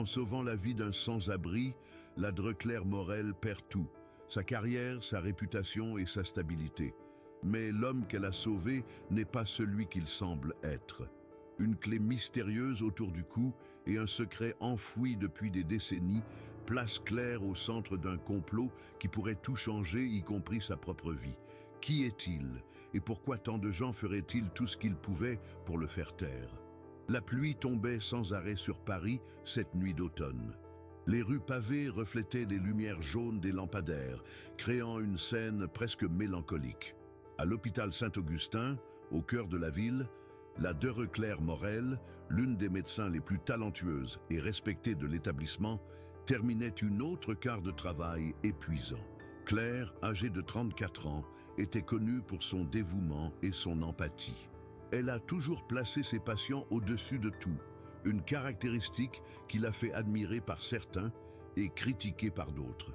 En sauvant la vie d'un sans-abri, la Claire Morel perd tout, sa carrière, sa réputation et sa stabilité. Mais l'homme qu'elle a sauvé n'est pas celui qu'il semble être. Une clé mystérieuse autour du cou et un secret enfoui depuis des décennies placent Claire au centre d'un complot qui pourrait tout changer, y compris sa propre vie. Qui est-il et pourquoi tant de gens feraient-ils tout ce qu'ils pouvaient pour le faire taire? La pluie tombait sans arrêt sur Paris cette nuit d'automne. Les rues pavées reflétaient les lumières jaunes des lampadaires, créant une scène presque mélancolique. À l'hôpital Saint-Augustin, au cœur de la ville, la Claire Morel, l'une des médecins les plus talentueuses et respectées de l'établissement, terminait une autre quart de travail épuisant. Claire, âgée de 34 ans, était connue pour son dévouement et son empathie. Elle a toujours placé ses patients au-dessus de tout, une caractéristique qui l'a fait admirer par certains et critiquer par d'autres.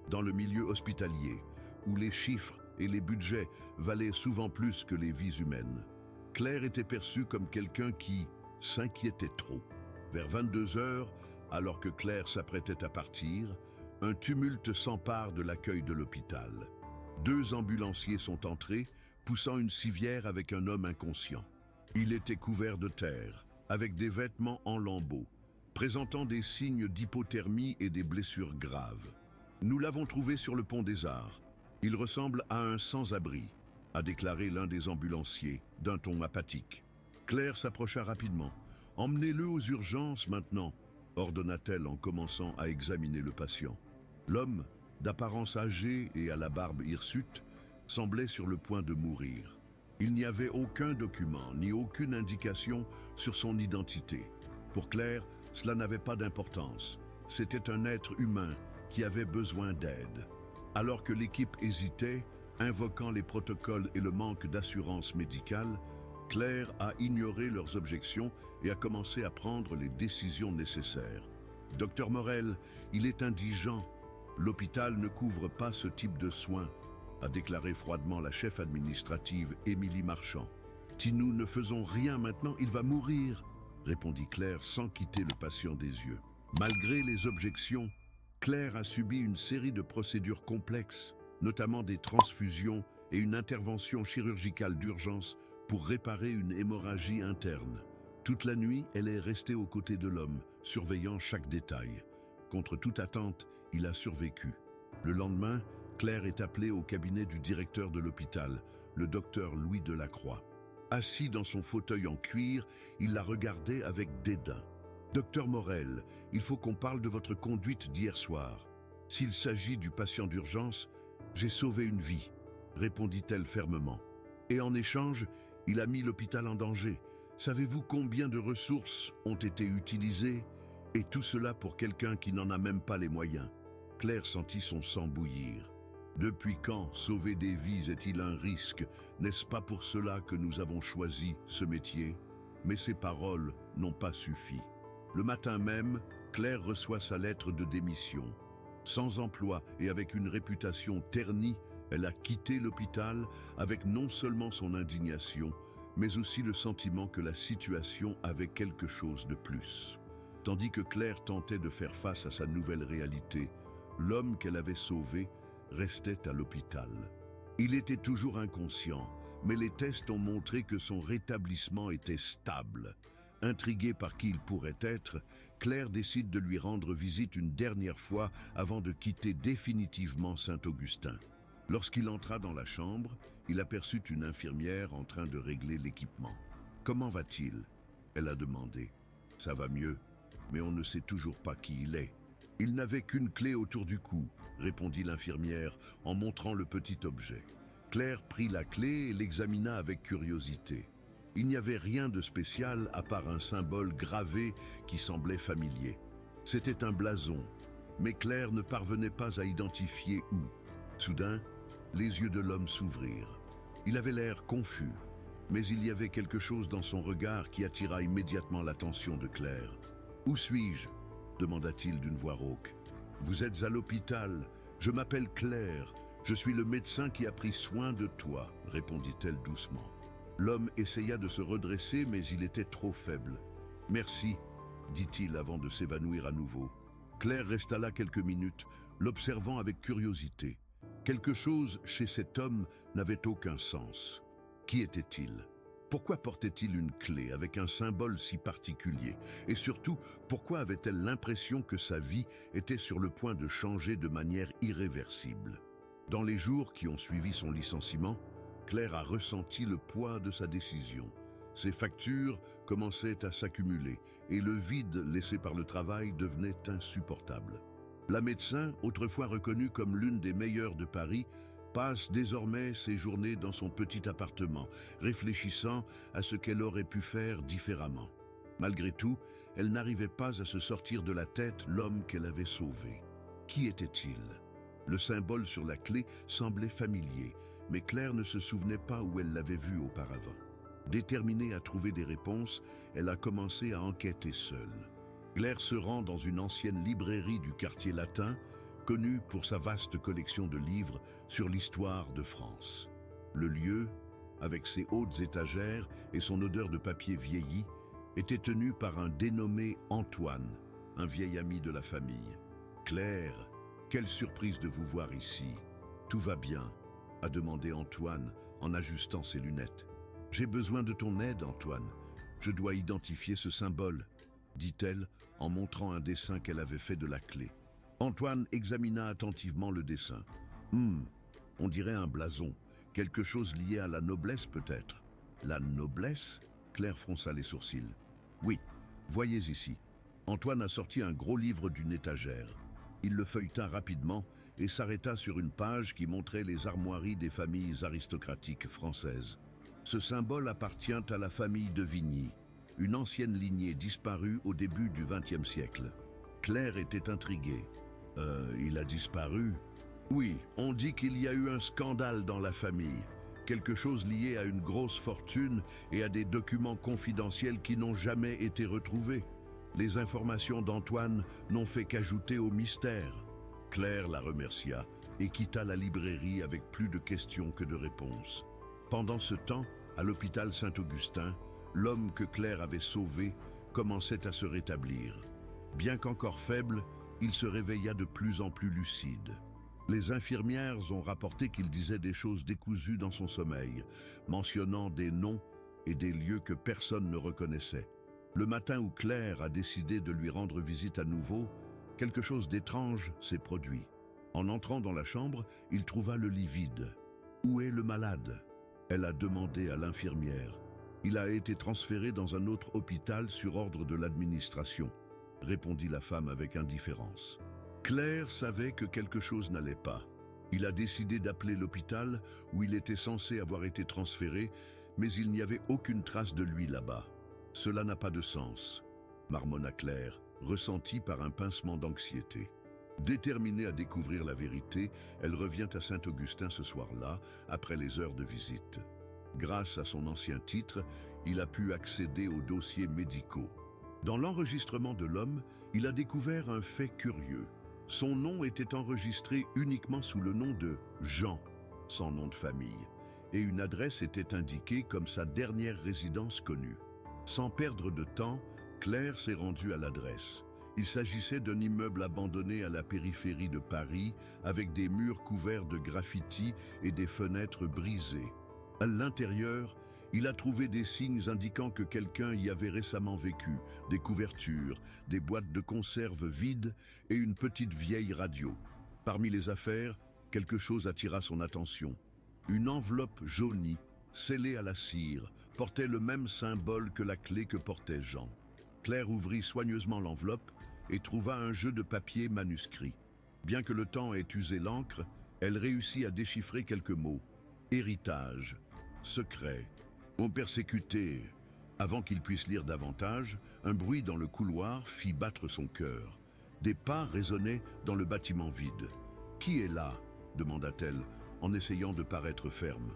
Dans le milieu hospitalier, où les chiffres et les budgets valaient souvent plus que les vies humaines, Claire était perçue comme quelqu'un qui s'inquiétait trop. Vers 22 heures, alors que Claire s'apprêtait à partir, un tumulte s'empare de l'accueil de l'hôpital. 2 ambulanciers sont entrés, poussant une civière avec un homme inconscient. Il était couvert de terre, avec des vêtements en lambeaux, présentant des signes d'hypothermie et des blessures graves. Nous l'avons trouvé sur le pont des Arts. Il ressemble à un sans-abri, a déclaré l'un des ambulanciers, d'un ton apathique. Claire s'approcha rapidement. « Emmenez-le aux urgences maintenant », ordonna-t-elle en commençant à examiner le patient. L'homme, d'apparence âgée et à la barbe hirsute, semblait sur le point de mourir. Il n'y avait aucun document ni aucune indication sur son identité. Pour Claire, cela n'avait pas d'importance. C'était un être humain qui avait besoin d'aide. Alors que l'équipe hésitait, invoquant les protocoles et le manque d'assurance médicale, Claire a ignoré leurs objections et a commencé à prendre les décisions nécessaires. « Docteur Morel, il est indigent. L'hôpital ne couvre pas ce type de soins », a déclaré froidement la chef administrative Émilie Marchand. « Si nous ne faisons rien maintenant, il va mourir », répondit Claire sans quitter le patient des yeux. Malgré les objections, Claire a subi une série de procédures complexes, notamment des transfusions et une intervention chirurgicale d'urgence pour réparer une hémorragie interne. Toute la nuit, elle est restée aux côtés de l'homme, surveillant chaque détail. Contre toute attente, il a survécu. Le lendemain, Claire est appelée au cabinet du directeur de l'hôpital, le docteur Louis Delacroix. Assis dans son fauteuil en cuir, il la regardait avec dédain. « Docteur Morel, il faut qu'on parle de votre conduite d'hier soir. S'il s'agit du patient d'urgence, j'ai sauvé une vie, » répondit-elle fermement. « Et en échange, il a mis l'hôpital en danger. Savez-vous combien de ressources ont été utilisées? Et tout cela pour quelqu'un qui n'en a même pas les moyens. » Claire sentit son sang bouillir. Depuis quand sauver des vies est-il un risque? N'est-ce pas pour cela que nous avons choisi ce métier? Mais ces paroles n'ont pas suffi. Le matin même, Claire reçoit sa lettre de démission. Sans emploi et avec une réputation ternie, elle a quitté l'hôpital avec non seulement son indignation, mais aussi le sentiment que la situation avait quelque chose de plus. Tandis que Claire tentait de faire face à sa nouvelle réalité, l'homme qu'elle avait sauvé restait à l'hôpital. Il était toujours inconscient, mais les tests ont montré que son rétablissement était stable. Intriguée par qui il pourrait être, Claire décide de lui rendre visite une dernière fois avant de quitter définitivement Saint-Augustin. Lorsqu'il entra dans la chambre, il aperçut une infirmière en train de régler l'équipement. « Comment va-t-il » elle a demandé. « Ça va mieux, mais on ne sait toujours pas qui il est. » « Il n'avait qu'une clé autour du cou, » répondit l'infirmière en montrant le petit objet. Claire prit la clé et l'examina avec curiosité. Il n'y avait rien de spécial à part un symbole gravé qui semblait familier. C'était un blason, mais Claire ne parvenait pas à identifier où. Soudain, les yeux de l'homme s'ouvrirent. Il avait l'air confus, mais il y avait quelque chose dans son regard qui attira immédiatement l'attention de Claire. « Où suis-je » demanda-t-il d'une voix rauque. « Vous êtes à l'hôpital. Je m'appelle Claire. Je suis le médecin qui a pris soin de toi, » répondit-elle doucement. L'homme essaya de se redresser, mais il était trop faible. « Merci, dit-il avant de s'évanouir à nouveau. Claire resta là quelques minutes, l'observant avec curiosité. Quelque chose chez cet homme n'avait aucun sens. Qui était-il? Pourquoi portait-il une clé avec un symbole si particulier? Et surtout, pourquoi avait-elle l'impression que sa vie était sur le point de changer de manière irréversible? Dans les jours qui ont suivi son licenciement, Claire a ressenti le poids de sa décision. Ses factures commençaient à s'accumuler et le vide laissé par le travail devenait insupportable. La médecin, autrefois reconnue comme l'une des meilleures de Paris, passe désormais ses journées dans son petit appartement, réfléchissant à ce qu'elle aurait pu faire différemment. Malgré tout, elle n'arrivait pas à se sortir de la tête l'homme qu'elle avait sauvé. Qui était-il? Le symbole sur la clé semblait familier, mais Claire ne se souvenait pas où elle l'avait vu auparavant. Déterminée à trouver des réponses, elle a commencé à enquêter seule. Claire se rend dans une ancienne librairie du quartier latin, connue pour sa vaste collection de livres sur l'histoire de France. Le lieu, avec ses hautes étagères et son odeur de papier vieilli, était tenu par un dénommé Antoine, un vieil ami de la famille. « Claire, quelle surprise de vous voir ici. Tout va bien ?» a demandé Antoine en ajustant ses lunettes. « J'ai besoin de ton aide, Antoine. Je dois identifier ce symbole, » dit-elle en montrant un dessin qu'elle avait fait de la clé. Antoine examina attentivement le dessin. « On dirait un blason, quelque chose lié à la noblesse peut-être. »« La noblesse ?» Claire fronça les sourcils. « Oui, voyez ici. » Antoine a sorti un gros livre d'une étagère. Il le feuilleta rapidement et s'arrêta sur une page qui montrait les armoiries des familles aristocratiques françaises. Ce symbole appartient à la famille de Vigny, une ancienne lignée disparue au début du XXe siècle. Claire était intriguée. Il a disparu? Oui, on dit qu'il y a eu un scandale dans la famille. Quelque chose lié à une grosse fortune et à des documents confidentiels qui n'ont jamais été retrouvés. Les informations d'Antoine n'ont fait qu'ajouter au mystère. Claire la remercia et quitta la librairie avec plus de questions que de réponses. Pendant ce temps, à l'hôpital Saint-Augustin, l'homme que Claire avait sauvé commençait à se rétablir. Bien qu'encore faible, il se réveilla de plus en plus lucide. Les infirmières ont rapporté qu'il disait des choses décousues dans son sommeil, mentionnant des noms et des lieux que personne ne reconnaissait. Le matin où Claire a décidé de lui rendre visite à nouveau, quelque chose d'étrange s'est produit. En entrant dans la chambre, il trouva le lit vide. « Où est le malade ?» Elle a demandé à l'infirmière. « Il a été transféré dans un autre hôpital sur ordre de l'administration », répondit la femme avec indifférence. Claire savait que quelque chose n'allait pas. Il a décidé d'appeler l'hôpital où il était censé avoir été transféré, mais il n'y avait aucune trace de lui là-bas. « Cela n'a pas de sens », marmonna Claire, ressentie par un pincement d'anxiété. Déterminée à découvrir la vérité, elle revient à Saint-Augustin ce soir-là, après les heures de visite. Grâce à son ancien titre, il a pu accéder aux dossiers médicaux. Dans l'enregistrement de l'homme, il a découvert un fait curieux. Son nom était enregistré uniquement sous le nom de Jean, sans nom de famille, et une adresse était indiquée comme sa dernière résidence connue. Sans perdre de temps, Claire s'est rendue à l'adresse. Il s'agissait d'un immeuble abandonné à la périphérie de Paris, avec des murs couverts de graffitis et des fenêtres brisées. À l'intérieur, il a trouvé des signes indiquant que quelqu'un y avait récemment vécu, des couvertures, des boîtes de conserve vides et une petite vieille radio. Parmi les affaires, quelque chose attira son attention. Une enveloppe jaunie, scellée à la cire, portait le même symbole que la clé que portait Jean. Claire ouvrit soigneusement l'enveloppe et trouva un jeu de papier manuscrit. Bien que le temps ait usé l'encre, elle réussit à déchiffrer quelques mots. Héritage, secret, on persécuté. Avant qu'il puisse lire davantage, un bruit dans le couloir fit battre son cœur. Des pas résonnaient dans le bâtiment vide. « Qui est là ?» demanda-t-elle, en essayant de paraître ferme.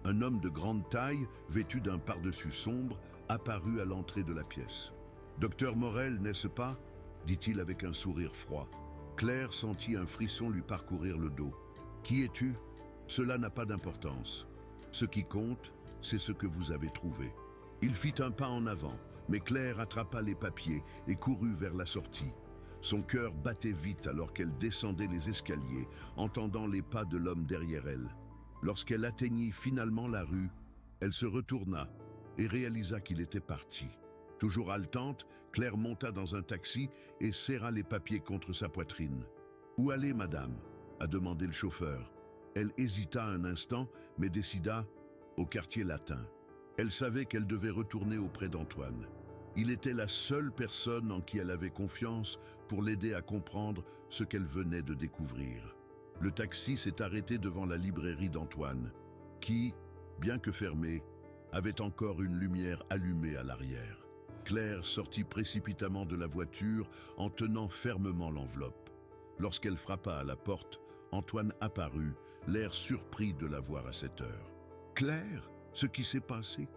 Un homme de grande taille, vêtu d'un pardessus sombre, apparut à l'entrée de la pièce. « Docteur Morel, n'est-ce pas ?» dit-il avec un sourire froid. Claire sentit un frisson lui parcourir le dos. « Qui es-tu ? Cela n'a pas d'importance. Ce qui compte, c'est ce que vous avez trouvé. » Il fit un pas en avant, Mais Claire attrapa les papiers et courut vers la sortie. Son cœur battait vite alors qu'elle descendait les escaliers, entendant les pas de l'homme derrière elle. Lorsqu'elle atteignit finalement la rue, elle se retourna et réalisa qu'il était parti. Toujours haletante, Claire monta dans un taxi et serra les papiers contre sa poitrine. « Où allez, madame ?» a demandé le chauffeur. Elle hésita un instant, mais décida « au quartier latin ». Elle savait qu'elle devait retourner auprès d'Antoine. Il était la seule personne en qui elle avait confiance pour l'aider à comprendre ce qu'elle venait de découvrir. Le taxi s'est arrêté devant la librairie d'Antoine, qui, bien que fermée, avait encore une lumière allumée à l'arrière. Claire sortit précipitamment de la voiture en tenant fermement l'enveloppe. Lorsqu'elle frappa à la porte, Antoine apparut, l'air surpris de la voir à cette heure. « Claire, ce qui s'est passé?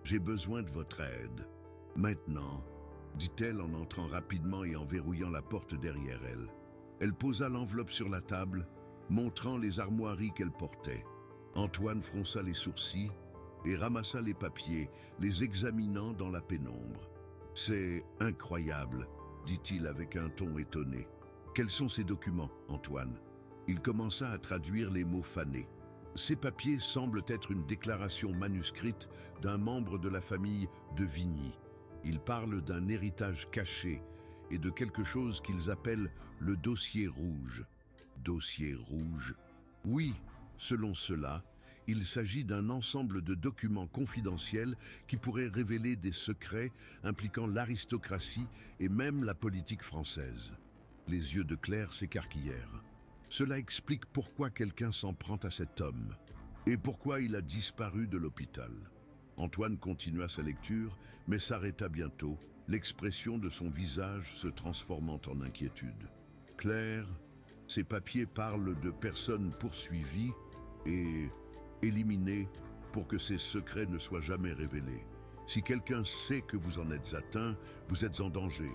J'ai besoin de votre aide. » « Maintenant, » dit-elle en entrant rapidement et en verrouillant la porte derrière elle. Elle posa l'enveloppe sur la table, montrant les armoiries qu'elle portait. Antoine fronça les sourcils et ramassa les papiers, les examinant dans la pénombre. « C'est incroyable, » dit-il avec un ton étonné. « Quels sont ces documents, Antoine ?» Il commença à traduire les mots fanés. Ces papiers semblent être une déclaration manuscrite d'un membre de la famille de Vigny. Ils parlent d'un héritage caché et de quelque chose qu'ils appellent le dossier rouge. Dossier rouge? Oui, selon cela, il s'agit d'un ensemble de documents confidentiels qui pourraient révéler des secrets impliquant l'aristocratie et même la politique française. Les yeux de Claire s'écarquillèrent. Cela explique pourquoi quelqu'un s'en prend à cet homme et pourquoi il a disparu de l'hôpital. Antoine continua sa lecture, mais s'arrêta bientôt, l'expression de son visage se transformant en inquiétude. « Claire, ces papiers parlent de personnes poursuivies et éliminées pour que ces secrets ne soient jamais révélés. Si quelqu'un sait que vous en êtes atteint, vous êtes en danger.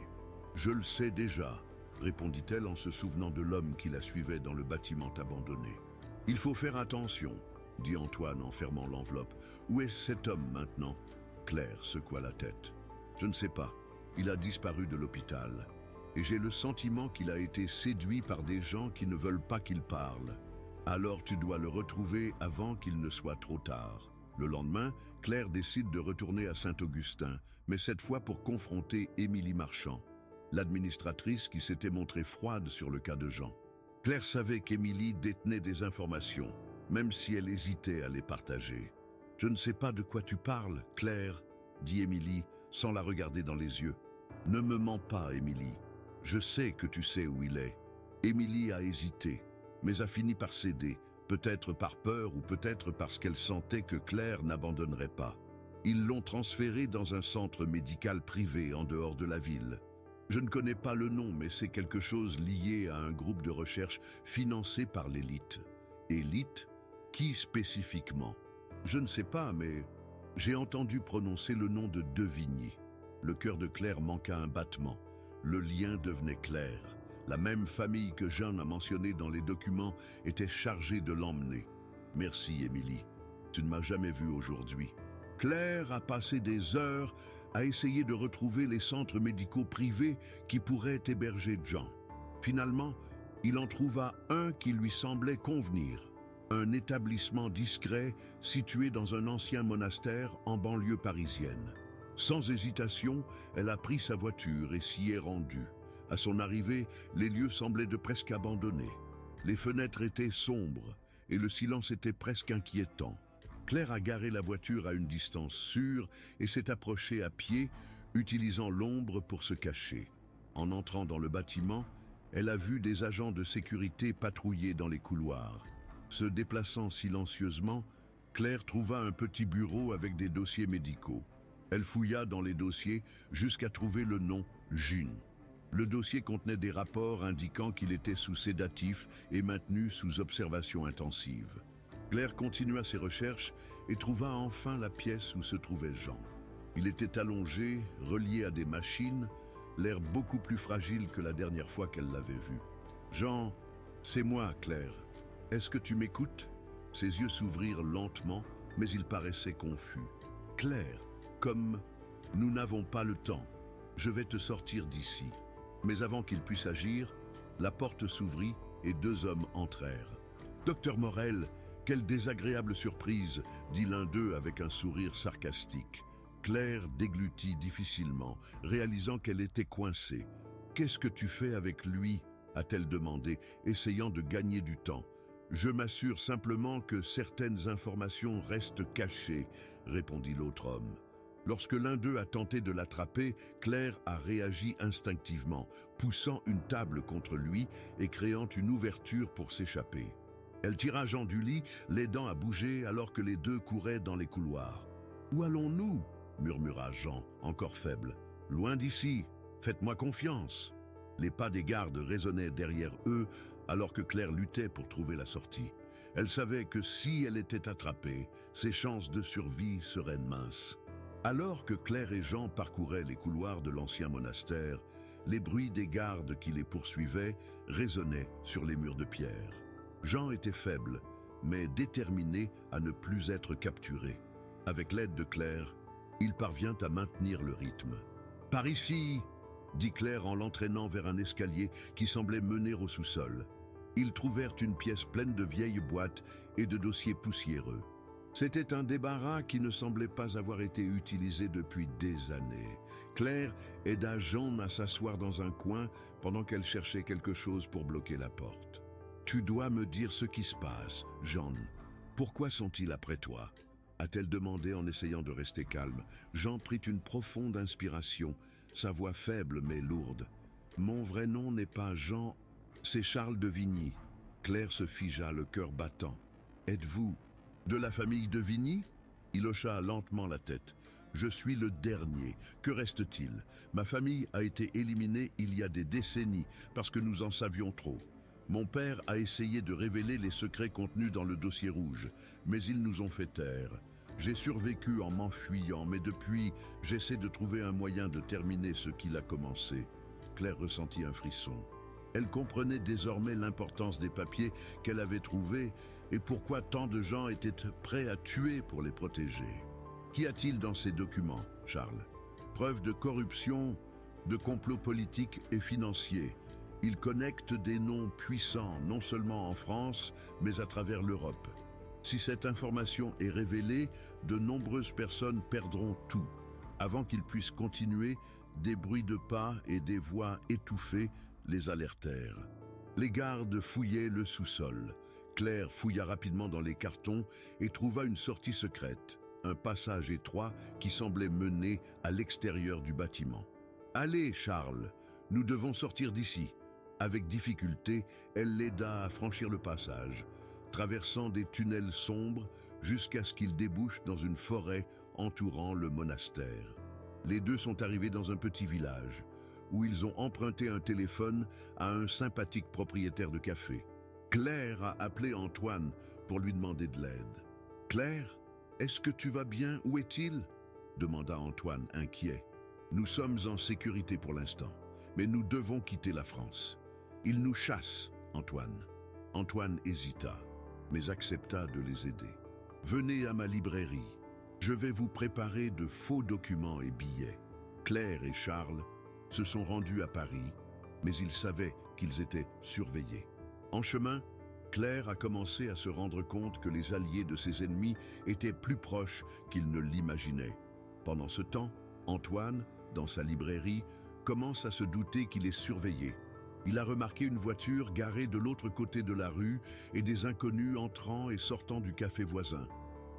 Je le sais déjà, » répondit-elle en se souvenant de l'homme qui la suivait dans le bâtiment abandonné. « Il faut faire attention, » dit Antoine en fermant l'enveloppe. « Où est cet homme maintenant ?» Claire secoua la tête. « Je ne sais pas. Il a disparu de l'hôpital. Et j'ai le sentiment qu'il a été séduit par des gens qui ne veulent pas qu'il parle. Alors tu dois le retrouver avant qu'il ne soit trop tard. » Le lendemain, Claire décide de retourner à Saint-Augustin, mais cette fois pour confronter Émilie Marchand, l'administratrice qui s'était montrée froide sur le cas de Jean. Claire savait qu'Émilie détenait des informations, même si elle hésitait à les partager. « Je ne sais pas de quoi tu parles, Claire, » dit Émilie, sans la regarder dans les yeux. « Ne me mens pas, Émilie. Je sais que tu sais où il est. » Émilie a hésité, mais a fini par céder, peut-être par peur ou peut-être parce qu'elle sentait que Claire n'abandonnerait pas. Ils l'ont transférée dans un centre médical privé en dehors de la ville. Je ne connais pas le nom, mais c'est quelque chose lié à un groupe de recherche financé par l'élite. Élite? Qui spécifiquement? Je ne sais pas, mais j'ai entendu prononcer le nom de Vigny. Le cœur de Claire manqua un battement. Le lien devenait clair. La même famille que Jeanne a mentionnée dans les documents était chargée de l'emmener. Merci, Émilie. Tu ne m'as jamais vu aujourd'hui. Claire a passé des heures à essayer de retrouver les centres médicaux privés qui pourraient héberger Jean. Finalement, il en trouva un qui lui semblait convenir. Un établissement discret situé dans un ancien monastère en banlieue parisienne. Sans hésitation, elle a pris sa voiture et s'y est rendue. À son arrivée, les lieux semblaient de presque abandonnés. Les fenêtres étaient sombres et le silence était presque inquiétant. Claire a garé la voiture à une distance sûre et s'est approchée à pied, utilisant l'ombre pour se cacher. En entrant dans le bâtiment, elle a vu des agents de sécurité patrouiller dans les couloirs. Se déplaçant silencieusement, Claire trouva un petit bureau avec des dossiers médicaux. Elle fouilla dans les dossiers jusqu'à trouver le nom June. Le dossier contenait des rapports indiquant qu'il était sous sédatif et maintenu sous observation intensive. Claire continua ses recherches et trouva enfin la pièce où se trouvait Jean. Il était allongé, relié à des machines, l'air beaucoup plus fragile que la dernière fois qu'elle l'avait vu. « Jean, c'est moi, Claire. Est-ce que tu m'écoutes ?» Ses yeux s'ouvrirent lentement, mais il paraissait confus. « Claire, comme Nous n'avons pas le temps. Je vais te sortir d'ici. » Mais avant qu'il puisse agir, la porte s'ouvrit et 2 hommes entrèrent. « Docteur Morel, quelle désagréable surprise !» dit l'un d'eux avec un sourire sarcastique. Claire déglutit difficilement, réalisant qu'elle était coincée. « Qu'est-ce que tu fais avec lui ?» a-t-elle demandé, essayant de gagner du temps. « Je m'assure simplement que certaines informations restent cachées, » répondit l'autre homme. Lorsque l'un d'eux a tenté de l'attraper, Claire a réagi instinctivement, poussant une table contre lui et créant une ouverture pour s'échapper. Elle tira Jean du lit, l'aidant à bouger alors que les 2 couraient dans les couloirs. « Où allons-nous » murmura Jean, encore faible. « Loin d'ici, faites-moi confiance. » Les pas des gardes résonnaient derrière eux alors que Claire luttait pour trouver la sortie. Elle savait que si elle était attrapée, ses chances de survie seraient minces. Alors que Claire et Jean parcouraient les couloirs de l'ancien monastère, les bruits des gardes qui les poursuivaient résonnaient sur les murs de pierre. Jean était faible, mais déterminé à ne plus être capturé. Avec l'aide de Claire, il parvient à maintenir le rythme. « Par ici !» dit Claire en l'entraînant vers un escalier qui semblait mener au sous-sol. Ils trouvèrent une pièce pleine de vieilles boîtes et de dossiers poussiéreux. C'était un débarras qui ne semblait pas avoir été utilisé depuis des années. Claire aida Jean à s'asseoir dans un coin pendant qu'elle cherchait quelque chose pour bloquer la porte. « Tu dois me dire ce qui se passe, Jean. Pourquoi sont-ils après toi ?» a-t-elle demandé en essayant de rester calme. Jean prit une profonde inspiration, sa voix faible mais lourde. « Mon vrai nom n'est pas Jean, c'est Charles de Vigny. » Claire se figea, le cœur battant. « Êtes-vous de la famille de Vigny ?» Il hocha lentement la tête. « Je suis le dernier. Que reste-t-il? Ma famille a été éliminée il y a des décennies parce que nous en savions trop. Mon père a essayé de révéler les secrets contenus dans le dossier rouge, mais ils nous ont fait taire. J'ai survécu en m'enfuyant, mais depuis, j'essaie de trouver un moyen de terminer ce qu'il a commencé. » Claire ressentit un frisson. Elle comprenait désormais l'importance des papiers qu'elle avait trouvés et pourquoi tant de gens étaient prêts à tuer pour les protéger. Qu'y a-t-il dans ces documents, Charles? Preuve de corruption, de complot politique et financier. Ils connectent des noms puissants, non seulement en France, mais à travers l'Europe. Si cette information est révélée, de nombreuses personnes perdront tout. Avant qu'ils puissent continuer, des bruits de pas et des voix étouffées les alertèrent. Les gardes fouillaient le sous-sol. Claire fouilla rapidement dans les cartons et trouva une sortie secrète, un passage étroit qui semblait mener à l'extérieur du bâtiment. « Allez, Charles, nous devons sortir d'ici. » Avec difficulté, elle l'aida à franchir le passage, traversant des tunnels sombres jusqu'à ce qu'ils débouchent dans une forêt entourant le monastère. Les 2 sont arrivés dans un petit village, où ils ont emprunté un téléphone à un sympathique propriétaire de café. Claire a appelé Antoine pour lui demander de l'aide. « Claire, est-ce que tu vas bien? Où est-il » demanda Antoine, inquiet. « Nous sommes en sécurité pour l'instant, mais nous devons quitter la France. Ils nous chassent, Antoine. » Antoine hésita, mais accepta de les aider. « Venez à ma librairie. Je vais vous préparer de faux documents et billets. » Claire et Charles se sont rendus à Paris, mais ils savaient qu'ils étaient surveillés. En chemin, Claire a commencé à se rendre compte que les alliés de ses ennemis étaient plus proches qu'ils ne l'imaginaient. Pendant ce temps, Antoine, dans sa librairie, commence à se douter qu'il est surveillé. Il a remarqué une voiture garée de l'autre côté de la rue et des inconnus entrant et sortant du café voisin.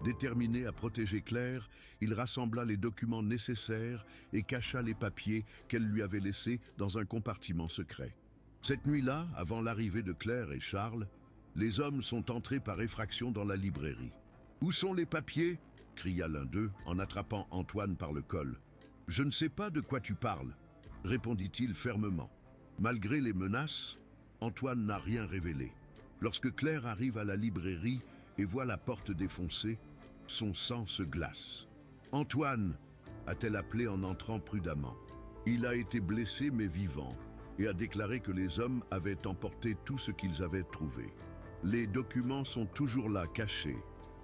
Déterminé à protéger Claire, il rassembla les documents nécessaires et cacha les papiers qu'elle lui avait laissés dans un compartiment secret. Cette nuit-là, avant l'arrivée de Claire et Charles, les hommes sont entrés par effraction dans la librairie. « Où sont les papiers ?» cria l'un d'eux en attrapant Antoine par le col. « Je ne sais pas de quoi tu parles » répondit-il fermement. Malgré les menaces, Antoine n'a rien révélé. Lorsque Claire arrive à la librairie et voit la porte défoncée, son sang se glace. « Antoine !» a-t-elle appelé en entrant prudemment. Il a été blessé mais vivant et a déclaré que les hommes avaient emporté tout ce qu'ils avaient trouvé. Les documents sont toujours là, cachés,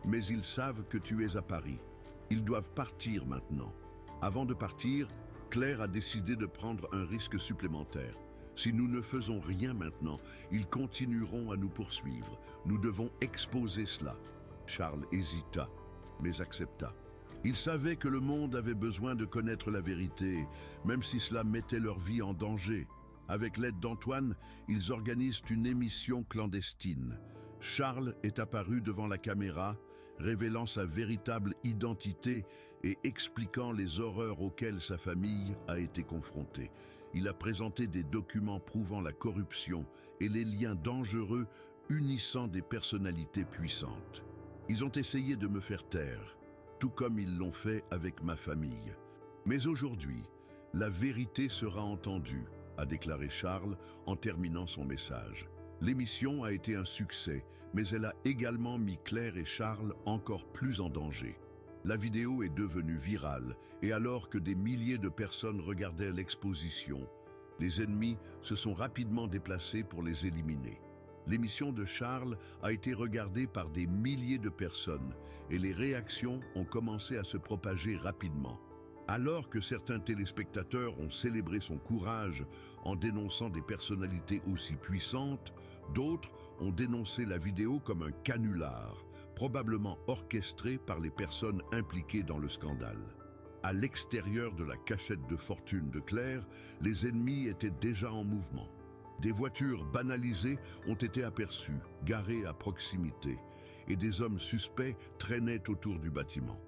mais ils savent que tu es à Paris. Ils doivent partir maintenant. Avant de partir, Claire a décidé de prendre un risque supplémentaire. Si nous ne faisons rien maintenant, ils continueront à nous poursuivre. Nous devons exposer cela. Charles hésita, mais accepta. Il savait que le monde avait besoin de connaître la vérité, même si cela mettait leur vie en danger. Avec l'aide d'Antoine, ils organisent une émission clandestine. Charles est apparu devant la caméra, révélant sa véritable identité et expliquant les horreurs auxquelles sa famille a été confrontée. Il a présenté des documents prouvant la corruption et les liens dangereux unissant des personnalités puissantes. Ils ont essayé de me faire taire, tout comme ils l'ont fait avec ma famille. Mais aujourd'hui, la vérité sera entendue, a déclaré Charles en terminant son message. L'émission a été un succès, mais elle a également mis Claire et Charles encore plus en danger. La vidéo est devenue virale, et alors que des milliers de personnes regardaient l'exposition, les ennemis se sont rapidement déplacés pour les éliminer. L'émission de Charles a été regardée par des milliers de personnes, et les réactions ont commencé à se propager rapidement. Alors que certains téléspectateurs ont célébré son courage en dénonçant des personnalités aussi puissantes, d'autres ont dénoncé la vidéo comme un canular, probablement orchestré par les personnes impliquées dans le scandale. À l'extérieur de la cachette de fortune de Claire, les ennemis étaient déjà en mouvement. Des voitures banalisées ont été aperçues, garées à proximité, et des hommes suspects traînaient autour du bâtiment.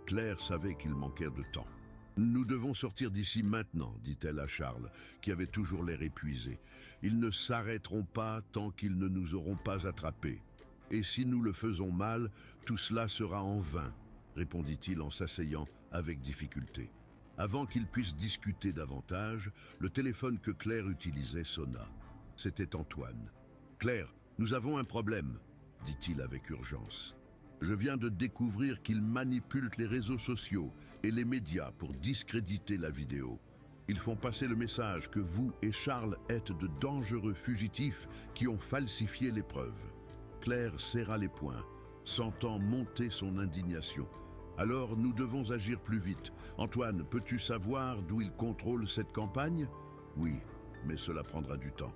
Claire savait qu'il manquait de temps. « Nous devons sortir d'ici maintenant », dit-elle à Charles, qui avait toujours l'air épuisé. « Ils ne s'arrêteront pas tant qu'ils ne nous auront pas attrapés. Et si nous le faisons mal, tout cela sera en vain », répondit-il en s'asseyant avec difficulté. Avant qu'ils puissent discuter davantage, le téléphone que Claire utilisait sonna. C'était Antoine. « Claire, nous avons un problème », dit-il avec urgence. « Je viens de découvrir qu'ils manipulent les réseaux sociaux et les médias pour discréditer la vidéo. Ils font passer le message que vous et Charles êtes de dangereux fugitifs qui ont falsifié les preuves. » Claire serra les poings, sentant monter son indignation. « Alors nous devons agir plus vite. Antoine, peux-tu savoir d'où ils contrôlent cette campagne ? » ?»« Oui, mais cela prendra du temps.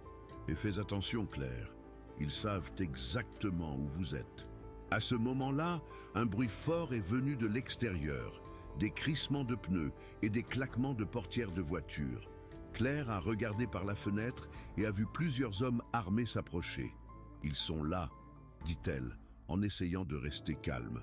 Et fais attention, Claire. Ils savent exactement où vous êtes. » À ce moment-là, un bruit fort est venu de l'extérieur, des crissements de pneus et des claquements de portières de voiture. Claire a regardé par la fenêtre et a vu plusieurs hommes armés s'approcher. « Ils sont là », dit-elle, en essayant de rester calme.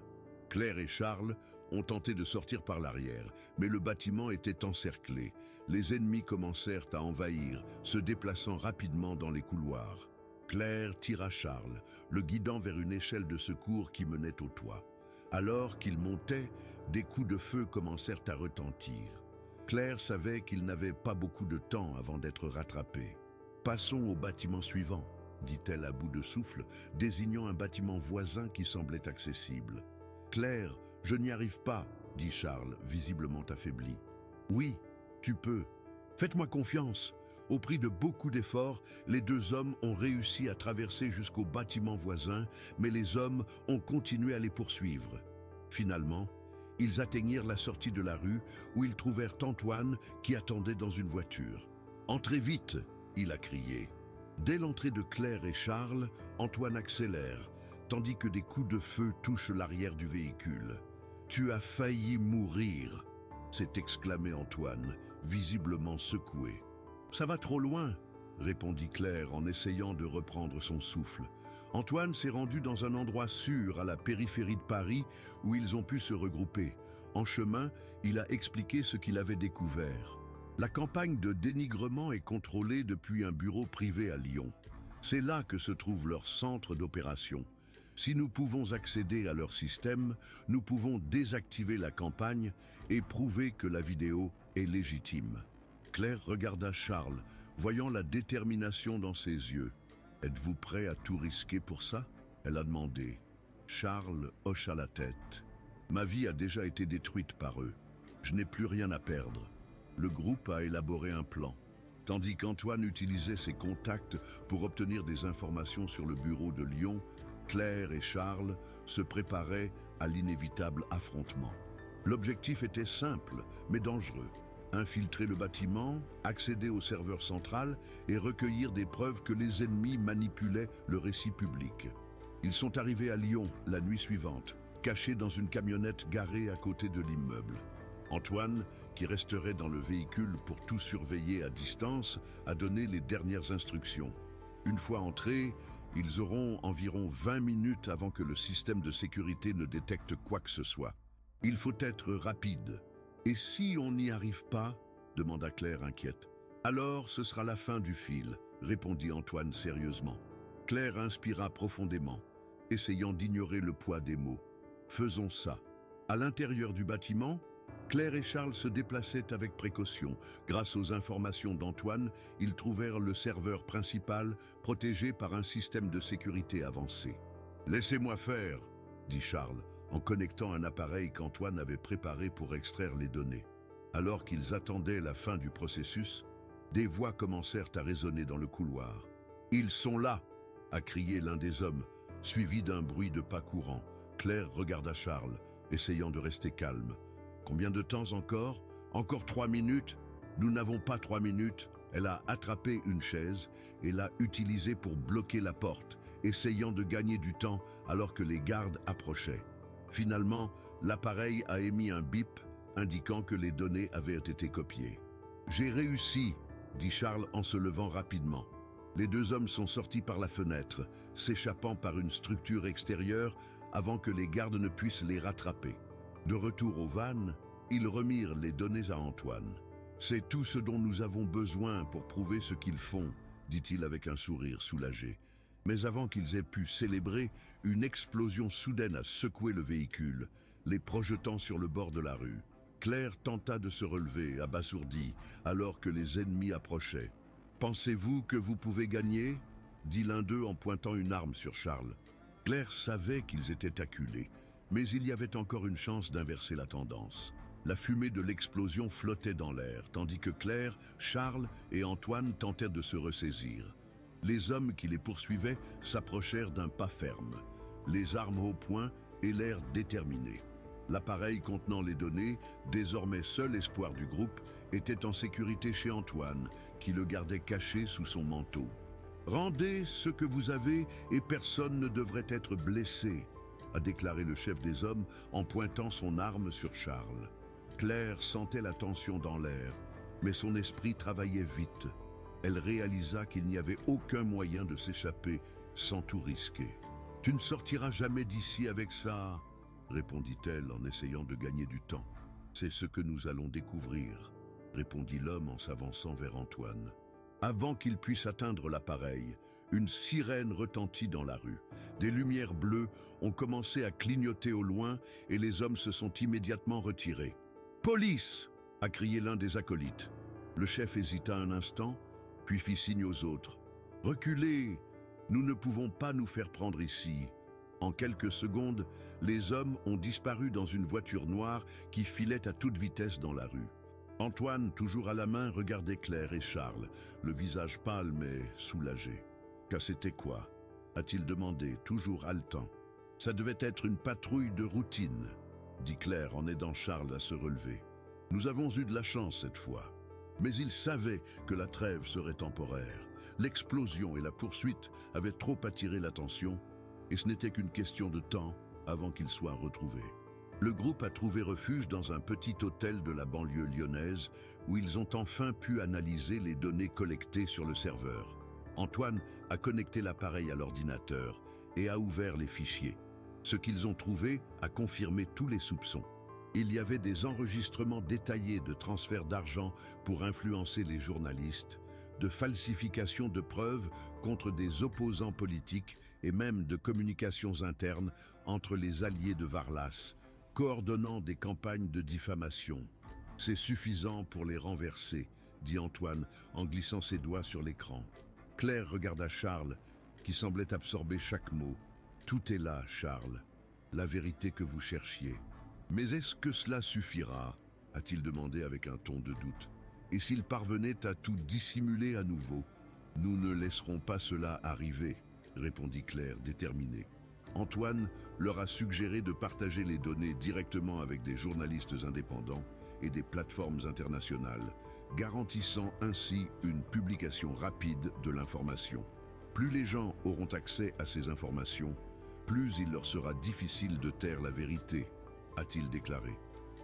Claire et Charles ont tenté de sortir par l'arrière, mais le bâtiment était encerclé. Les ennemis commencèrent à envahir, se déplaçant rapidement dans les couloirs. Claire tira Charles, le guidant vers une échelle de secours qui menait au toit. Alors qu'il montait, des coups de feu commencèrent à retentir. Claire savait qu'il n'avait pas beaucoup de temps avant d'être rattrapé. « Passons au bâtiment suivant », dit-elle à bout de souffle, désignant un bâtiment voisin qui semblait accessible. « Claire, je n'y arrive pas », dit Charles, visiblement affaibli. « Oui, tu peux. Faites-moi confiance. » Au prix de beaucoup d'efforts, les deux hommes ont réussi à traverser jusqu'au bâtiment voisin, mais les hommes ont continué à les poursuivre. Finalement, ils atteignirent la sortie de la rue où ils trouvèrent Antoine qui attendait dans une voiture. « Entrez vite !» il a crié. Dès l'entrée de Claire et Charles, Antoine accélère, tandis que des coups de feu touchent l'arrière du véhicule. « Tu as failli mourir !» s'est exclamé Antoine, visiblement secoué. « Ça va trop loin !» répondit Claire en essayant de reprendre son souffle. Antoine s'est rendu dans un endroit sûr à la périphérie de Paris où ils ont pu se regrouper. En chemin, il a expliqué ce qu'il avait découvert. La campagne de dénigrement est contrôlée depuis un bureau privé à Lyon. C'est là que se trouve leur centre d'opération. Si nous pouvons accéder à leur système, nous pouvons désactiver la campagne et prouver que la vidéo est légitime. Claire regarda Charles, voyant la détermination dans ses yeux. « Êtes-vous prêt à tout risquer pour ça ?» elle a demandé. Charles hocha la tête. « Ma vie a déjà été détruite par eux. Je n'ai plus rien à perdre. » Le groupe a élaboré un plan. Tandis qu'Antoine utilisait ses contacts pour obtenir des informations sur le bureau de Lyon, Claire et Charles se préparaient à l'inévitable affrontement. L'objectif était simple, mais dangereux. Infiltrer le bâtiment, accéder au serveur central et recueillir des preuves que les ennemis manipulaient le récit public. Ils sont arrivés à Lyon la nuit suivante, cachés dans une camionnette garée à côté de l'immeuble. Antoine, qui resterait dans le véhicule pour tout surveiller à distance, a donné les dernières instructions. Une fois entrés, ils auront environ 20 minutes avant que le système de sécurité ne détecte quoi que ce soit. Il faut être rapide. Et si on n'y arrive pas, demanda Claire inquiète. Alors ce sera la fin du fil, répondit Antoine sérieusement. Claire inspira profondément, essayant d'ignorer le poids des mots. Faisons ça. À l'intérieur du bâtiment, Claire et Charles se déplaçaient avec précaution. Grâce aux informations d'Antoine, ils trouvèrent le serveur principal protégé par un système de sécurité avancé. « Laissez-moi faire », dit Charles, en connectant un appareil qu'Antoine avait préparé pour extraire les données. Alors qu'ils attendaient la fin du processus, des voix commencèrent à résonner dans le couloir. « Ils sont là !» a crié l'un des hommes, suivi d'un bruit de pas courants. Claire regarda Charles, essayant de rester calme. « Combien de temps encore ? Encore 3 minutes ? Nous n'avons pas 3 minutes. » Elle a attrapé une chaise et l'a utilisée pour bloquer la porte, essayant de gagner du temps alors que les gardes approchaient. Finalement, l'appareil a émis un bip indiquant que les données avaient été copiées. « J'ai réussi !» dit Charles en se levant rapidement. Les 2 hommes sont sortis par la fenêtre, s'échappant par une structure extérieure avant que les gardes ne puissent les rattraper. De retour au van, ils remirent les données à Antoine. « C'est tout ce dont nous avons besoin pour prouver ce qu'ils font », dit-il avec un sourire soulagé. Mais avant qu'ils aient pu célébrer, une explosion soudaine a secoué le véhicule, les projetant sur le bord de la rue. Claire tenta de se relever, abasourdie, alors que les ennemis approchaient. « Pensez-vous que vous pouvez gagner ?» dit l'un d'eux en pointant une arme sur Charles. Claire savait qu'ils étaient acculés, mais il y avait encore une chance d'inverser la tendance. La fumée de l'explosion flottait dans l'air, tandis que Claire, Charles et Antoine tentèrent de se ressaisir. Les hommes qui les poursuivaient s'approchèrent d'un pas ferme, les armes au poing et l'air déterminé. L'appareil contenant les données, désormais seul espoir du groupe, était en sécurité chez Antoine, qui le gardait caché sous son manteau. « Rendez ce que vous avez et personne ne devrait être blessé », a déclaré le chef des hommes en pointant son arme sur Charles. Claire sentait la tension dans l'air, mais son esprit travaillait vite. Elle réalisa qu'il n'y avait aucun moyen de s'échapper sans tout risquer. « Tu ne sortiras jamais d'ici avec ça », répondit-elle en essayant de gagner du temps. « C'est ce que nous allons découvrir », répondit l'homme en s'avançant vers Antoine. Avant qu'il puisse atteindre l'appareil, une sirène retentit dans la rue. Des lumières bleues ont commencé à clignoter au loin et les hommes se sont immédiatement retirés. « Police !» a crié l'un des acolytes. Le chef hésita un instant, puis fit signe aux autres. « Reculez! Nous ne pouvons pas nous faire prendre ici. » En quelques secondes, les hommes ont disparu dans une voiture noire qui filait à toute vitesse dans la rue. Antoine, toujours à la main, regardait Claire et Charles, le visage pâle mais soulagé. « C'était quoi ?» a-t-il demandé, toujours haletant. « Ça devait être une patrouille de routine », dit Claire en aidant Charles à se relever. « Nous avons eu de la chance cette fois. » Mais il savait que la trêve serait temporaire. L'explosion et la poursuite avaient trop attiré l'attention, et ce n'était qu'une question de temps avant qu'ils soient retrouvés. Le groupe a trouvé refuge dans un petit hôtel de la banlieue lyonnaise où ils ont enfin pu analyser les données collectées sur le serveur. Antoine a connecté l'appareil à l'ordinateur et a ouvert les fichiers. Ce qu'ils ont trouvé a confirmé tous les soupçons. Il y avait des enregistrements détaillés de transferts d'argent pour influencer les journalistes, de falsification de preuves contre des opposants politiques et même de communications internes entre les alliés de Varlas, coordonnant des campagnes de diffamation. « C'est suffisant pour les renverser », dit Antoine en glissant ses doigts sur l'écran. Claire regarda Charles, qui semblait absorber chaque mot. « Tout est là, Charles, la vérité que vous cherchiez. » « Mais est-ce que cela suffira ?» a-t-il demandé avec un ton de doute. « Et s'il parvenait à tout dissimuler à nouveau ?»« Nous ne laisserons pas cela arriver, » répondit Claire, déterminée. Antoine leur a suggéré de partager les données directement avec des journalistes indépendants et des plateformes internationales, garantissant ainsi une publication rapide de l'information. Plus les gens auront accès à ces informations, plus il leur sera difficile de taire la vérité, a-t-il déclaré.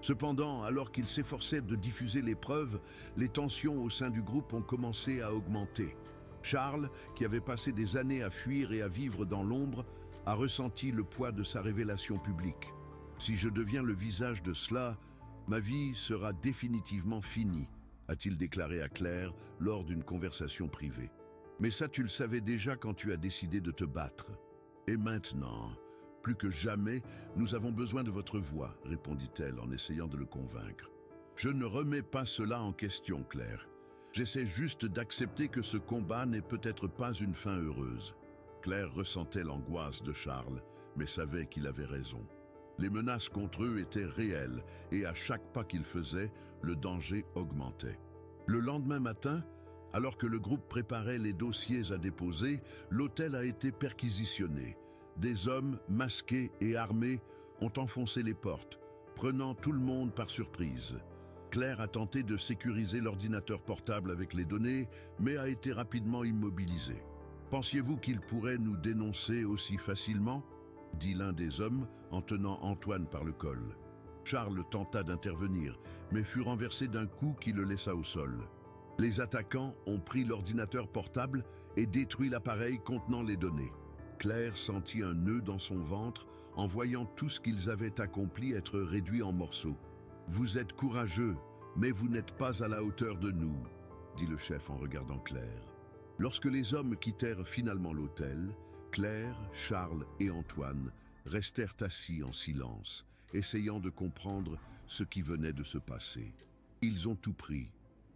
Cependant, alors qu'il s'efforçait de diffuser les preuves, les tensions au sein du groupe ont commencé à augmenter. Charles, qui avait passé des années à fuir et à vivre dans l'ombre, a ressenti le poids de sa révélation publique. « Si je deviens le visage de cela, ma vie sera définitivement finie », a-t-il déclaré à Claire lors d'une conversation privée. « Mais ça, tu le savais déjà quand tu as décidé de te battre. Et maintenant, plus que jamais, nous avons besoin de votre voix, répondit-elle en essayant de le convaincre. Je ne remets pas cela en question, Claire. J'essaie juste d'accepter que ce combat n'est peut-être pas une fin heureuse. Claire ressentait l'angoisse de Charles, mais savait qu'il avait raison. Les menaces contre eux étaient réelles, et à chaque pas qu'ils faisaient, le danger augmentait. Le lendemain matin, alors que le groupe préparait les dossiers à déposer, l'hôtel a été perquisitionné. Des hommes masqués et armés ont enfoncé les portes, prenant tout le monde par surprise. Claire a tenté de sécuriser l'ordinateur portable avec les données, mais a été rapidement immobilisée. « Pensiez-vous qu'il pourrait nous dénoncer aussi facilement ?» dit l'un des hommes en tenant Antoine par le col. Charles tenta d'intervenir, mais fut renversé d'un coup qui le laissa au sol. Les attaquants ont pris l'ordinateur portable et détruit l'appareil contenant les données. Claire sentit un nœud dans son ventre en voyant tout ce qu'ils avaient accompli être réduit en morceaux. « Vous êtes courageux, mais vous n'êtes pas à la hauteur de nous, » dit le chef en regardant Claire. Lorsque les hommes quittèrent finalement l'hôtel, Claire, Charles et Antoine restèrent assis en silence, essayant de comprendre ce qui venait de se passer. « Ils ont tout pris »,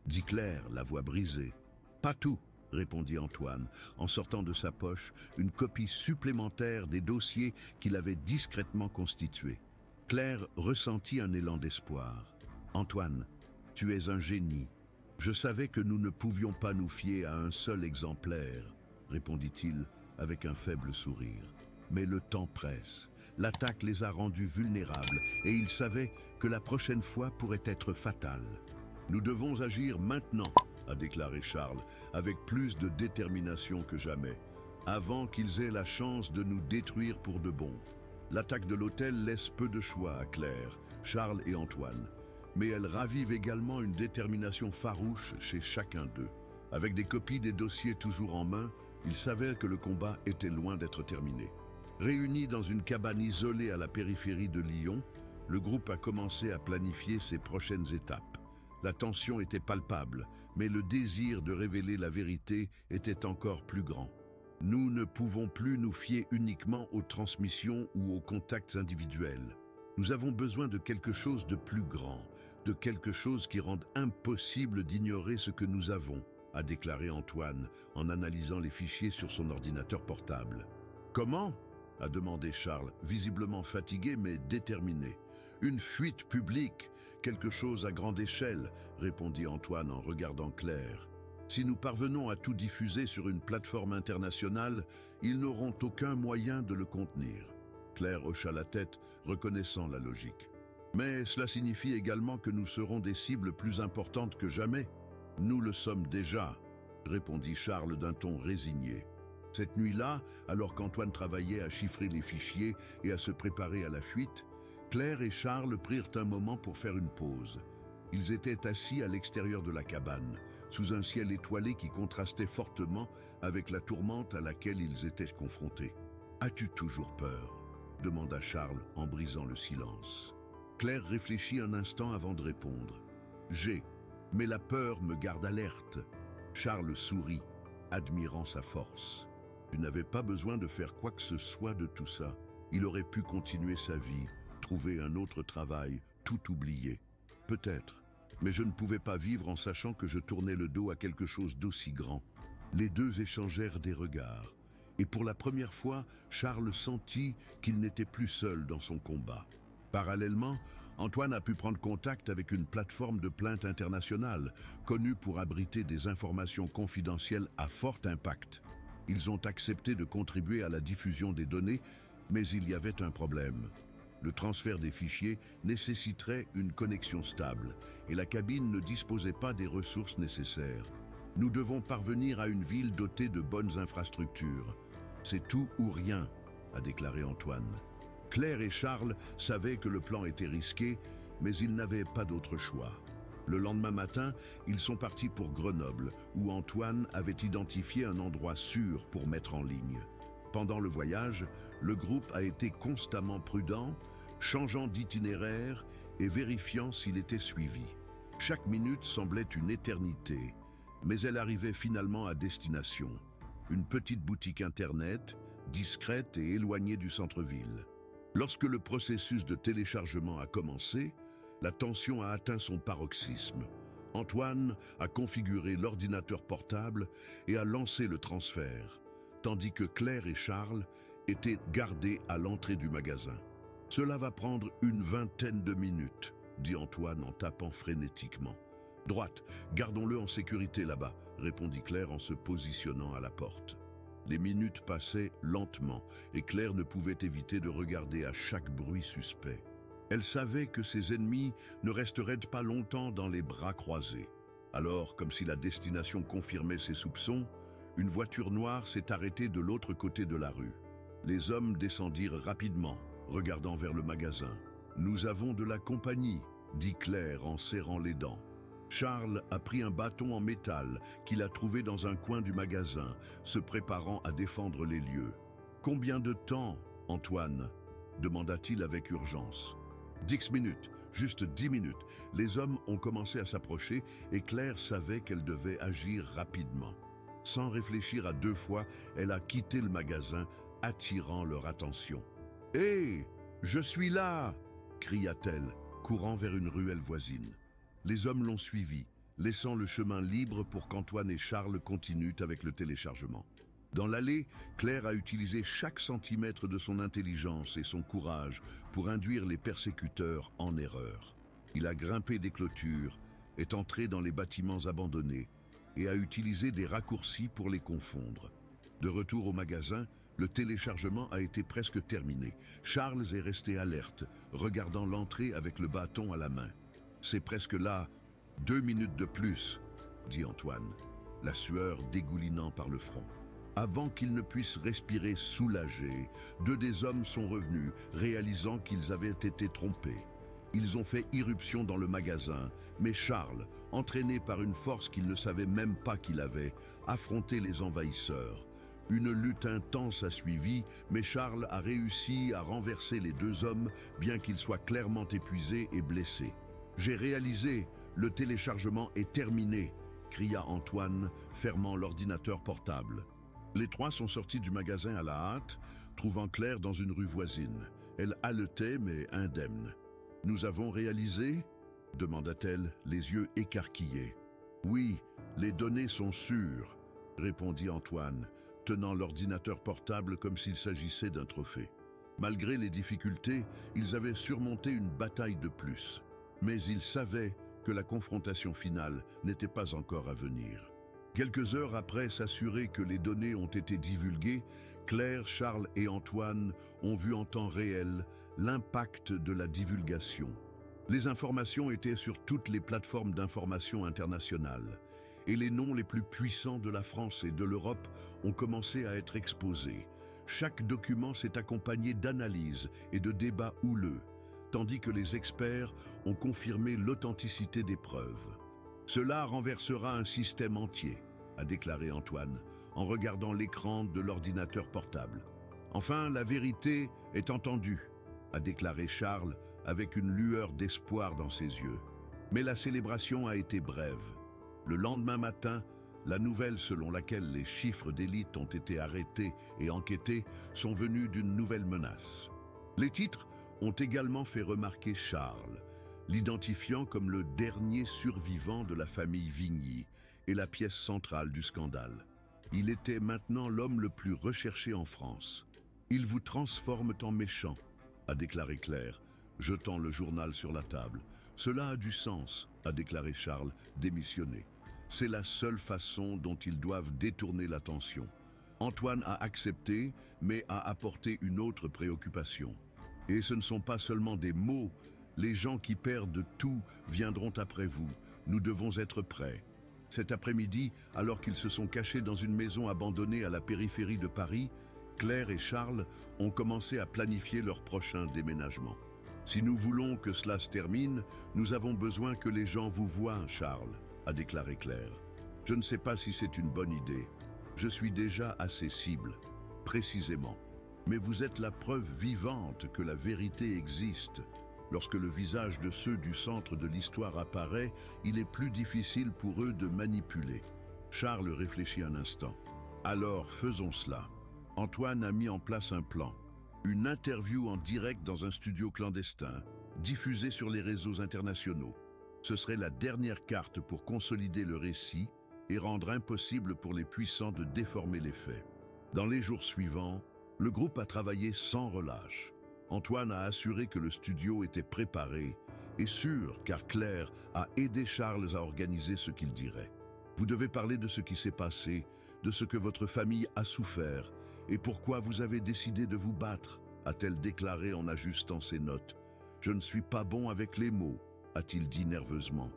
dit Claire, la voix brisée. « Pas tout », répondit Antoine, en sortant de sa poche une copie supplémentaire des dossiers qu'il avait discrètement constitués. Claire ressentit un élan d'espoir. « Antoine, tu es un génie. Je savais que nous ne pouvions pas nous fier à un seul exemplaire, » répondit-il avec un faible sourire. Mais le temps presse. L'attaque les a rendus vulnérables et ils savaient que la prochaine fois pourrait être fatale. « Nous devons agir maintenant, » a déclaré Charles, avec plus de détermination que jamais, avant qu'ils aient la chance de nous détruire pour de bon. L'attaque de l'hôtel laisse peu de choix à Claire, Charles et Antoine, mais elle ravive également une détermination farouche chez chacun d'eux. Avec des copies des dossiers toujours en main, ils savaient que le combat était loin d'être terminé. Réunis dans une cabane isolée à la périphérie de Lyon, le groupe a commencé à planifier ses prochaines étapes. La tension était palpable, mais le désir de révéler la vérité était encore plus grand. Nous ne pouvons plus nous fier uniquement aux transmissions ou aux contacts individuels. Nous avons besoin de quelque chose de plus grand, de quelque chose qui rende impossible d'ignorer ce que nous avons, a déclaré Antoine en analysant les fichiers sur son ordinateur portable. « Comment ?» a demandé Charles, visiblement fatigué mais déterminé. « Une fuite publique, quelque chose à grande échelle, » répondit Antoine en regardant Claire. « Si nous parvenons à tout diffuser sur une plateforme internationale, ils n'auront aucun moyen de le contenir. » Claire hocha la tête, reconnaissant la logique. « Mais cela signifie également que nous serons des cibles plus importantes que jamais. »« Nous le sommes déjà, » répondit Charles d'un ton résigné. Cette nuit-là, alors qu'Antoine travaillait à chiffrer les fichiers et à se préparer à la fuite, Claire et Charles prirent un moment pour faire une pause. Ils étaient assis à l'extérieur de la cabane, sous un ciel étoilé qui contrastait fortement avec la tourmente à laquelle ils étaient confrontés. « As-tu toujours peur ?» demanda Charles en brisant le silence. Claire réfléchit un instant avant de répondre. « J'ai, mais la peur me garde alerte. » Charles sourit, admirant sa force. « Tu n'avais pas besoin de faire quoi que ce soit de tout ça. Il aurait pu continuer sa vie, trouver un autre travail, tout oublier. Peut-être, mais je ne pouvais pas vivre en sachant que je tournais le dos à quelque chose d'aussi grand. » Les deux échangèrent des regards, et pour la première fois, Charles sentit qu'il n'était plus seul dans son combat. Parallèlement, Antoine a pu prendre contact avec une plateforme de plainte internationale, connue pour abriter des informations confidentielles à fort impact. Ils ont accepté de contribuer à la diffusion des données, Mais il y avait un problème. Le transfert des fichiers nécessiterait une connexion stable et la cabine ne disposait pas des ressources nécessaires. Nous devons parvenir à une ville dotée de bonnes infrastructures. C'est tout ou rien, a déclaré Antoine. Claire et Charles savaient que le plan était risqué, mais ils n'avaient pas d'autre choix. Le lendemain matin, ils sont partis pour Grenoble, où Antoine avait identifié un endroit sûr pour mettre en ligne. Pendant le voyage, le groupe a été constamment prudent, changeant d'itinéraire et vérifiant s'il était suivi. Chaque minute semblait une éternité, mais elle arrivait finalement à destination. Une petite boutique internet, discrète et éloignée du centre-ville. Lorsque le processus de téléchargement a commencé, la tension a atteint son paroxysme. Antoine a configuré l'ordinateur portable et a lancé le transfert, tandis que Claire et Charles étaient gardés à l'entrée du magasin. « Cela va prendre une vingtaine de minutes », dit Antoine en tapant frénétiquement. « Droite, gardons-le en sécurité là-bas », répondit Claire en se positionnant à la porte. Les minutes passaient lentement et Claire ne pouvait éviter de regarder à chaque bruit suspect. Elle savait que ses ennemis ne resteraient pas longtemps dans les bras croisés. Alors, comme si la destination confirmait ses soupçons, une voiture noire s'est arrêtée de l'autre côté de la rue. Les hommes descendirent rapidement, regardant vers le magasin. « Nous avons de la compagnie », dit Claire en serrant les dents. Charles a pris un bâton en métal qu'il a trouvé dans un coin du magasin, se préparant à défendre les lieux. « Combien de temps, Antoine ?» demanda-t-il avec urgence. « 10 minutes, juste 10 minutes. » Les hommes ont commencé à s'approcher et Claire savait qu'elle devait agir rapidement. Sans réfléchir à deux fois, elle a quitté le magasin, attirant leur attention. « Hé, je suis là !» cria-t-elle, courant vers une ruelle voisine. Les hommes l'ont suivie, laissant le chemin libre pour qu'Antoine et Charles continuent avec le téléchargement. Dans l'allée, Claire a utilisé chaque centimètre de son intelligence et son courage pour induire les persécuteurs en erreur. Il a grimpé des clôtures, est entré dans les bâtiments abandonnés et a utilisé des raccourcis pour les confondre. De retour au magasin, le téléchargement a été presque terminé. Charles est resté alerte, regardant l'entrée avec le bâton à la main. « C'est presque là, 2 minutes de plus », dit Antoine, la sueur dégoulinant par le front. Avant qu'ils ne puissent respirer soulagés, 2 des hommes sont revenus, réalisant qu'ils avaient été trompés. Ils ont fait irruption dans le magasin, mais Charles, entraîné par une force qu'il ne savait même pas qu'il avait, affrontait les envahisseurs. Une lutte intense a suivi, mais Charles a réussi à renverser les 2 hommes, bien qu'ils soient clairement épuisés et blessés. « J'ai réalisé, le téléchargement est terminé », cria Antoine, fermant l'ordinateur portable. Les 3 sont sortis du magasin à la hâte, trouvant Claire dans une rue voisine. Elle haletait, mais indemne. « Nous avons réalisé ?» demanda-t-elle, les yeux écarquillés. « Oui, les données sont sûres », répondit Antoine, tenant l'ordinateur portable comme s'il s'agissait d'un trophée. Malgré les difficultés, ils avaient surmonté une bataille de plus. Mais ils savaient que la confrontation finale n'était pas encore à venir. Quelques heures après s'assurer que les données ont été divulguées, Claire, Charles et Antoine ont vu en temps réel l'impact de la divulgation. Les informations étaient sur toutes les plateformes d'information internationales, et les noms les plus puissants de la France et de l'Europe ont commencé à être exposés. Chaque document s'est accompagné d'analyses et de débats houleux, tandis que les experts ont confirmé l'authenticité des preuves. « Cela renversera un système entier », a déclaré Antoine, en regardant l'écran de l'ordinateur portable. « Enfin, la vérité est entendue », a déclaré Charles avec une lueur d'espoir dans ses yeux. Mais la célébration a été brève. Le lendemain matin, la nouvelle selon laquelle les chiffres d'élite ont été arrêtés et enquêtés sont venus d'une nouvelle menace. Les titres ont également fait remarquer Charles, l'identifiant comme le dernier survivant de la famille Vigny et la pièce centrale du scandale. Il était maintenant l'homme le plus recherché en France. « Ils vous transforment en méchant », a déclaré Claire, jetant le journal sur la table. « Cela a du sens », a déclaré Charles, démissionné. « C'est la seule façon dont ils doivent détourner l'attention. Antoine a accepté, mais a apporté une autre préoccupation. Et ce ne sont pas seulement des mots, les gens qui perdent tout viendront après vous. Nous devons être prêts. Cet après-midi, alors qu'ils se sont cachés dans une maison abandonnée à la périphérie de Paris, Claire et Charles ont commencé à planifier leur prochain déménagement. Si nous voulons que cela se termine, nous avons besoin que les gens vous voient, Charles, a déclaré Claire. Je ne sais pas si c'est une bonne idée. Je suis déjà assez cible, précisément. Mais vous êtes la preuve vivante que la vérité existe. Lorsque le visage de ceux du centre de l'histoire apparaît, il est plus difficile pour eux de manipuler. Charles réfléchit un instant. Alors, faisons cela. Antoine a mis en place un plan. Une interview en direct dans un studio clandestin, diffusée sur les réseaux internationaux. Ce serait la dernière carte pour consolider le récit et rendre impossible pour les puissants de déformer les faits. Dans les jours suivants, le groupe a travaillé sans relâche. Antoine a assuré que le studio était préparé et sûr car Claire a aidé Charles à organiser ce qu'il dirait. Vous devez parler de ce qui s'est passé, de ce que votre famille a souffert et pourquoi vous avez décidé de vous battre, a-t-elle déclaré en ajustant ses notes. Je ne suis pas bon avec les mots, a-t-il dit nerveusement.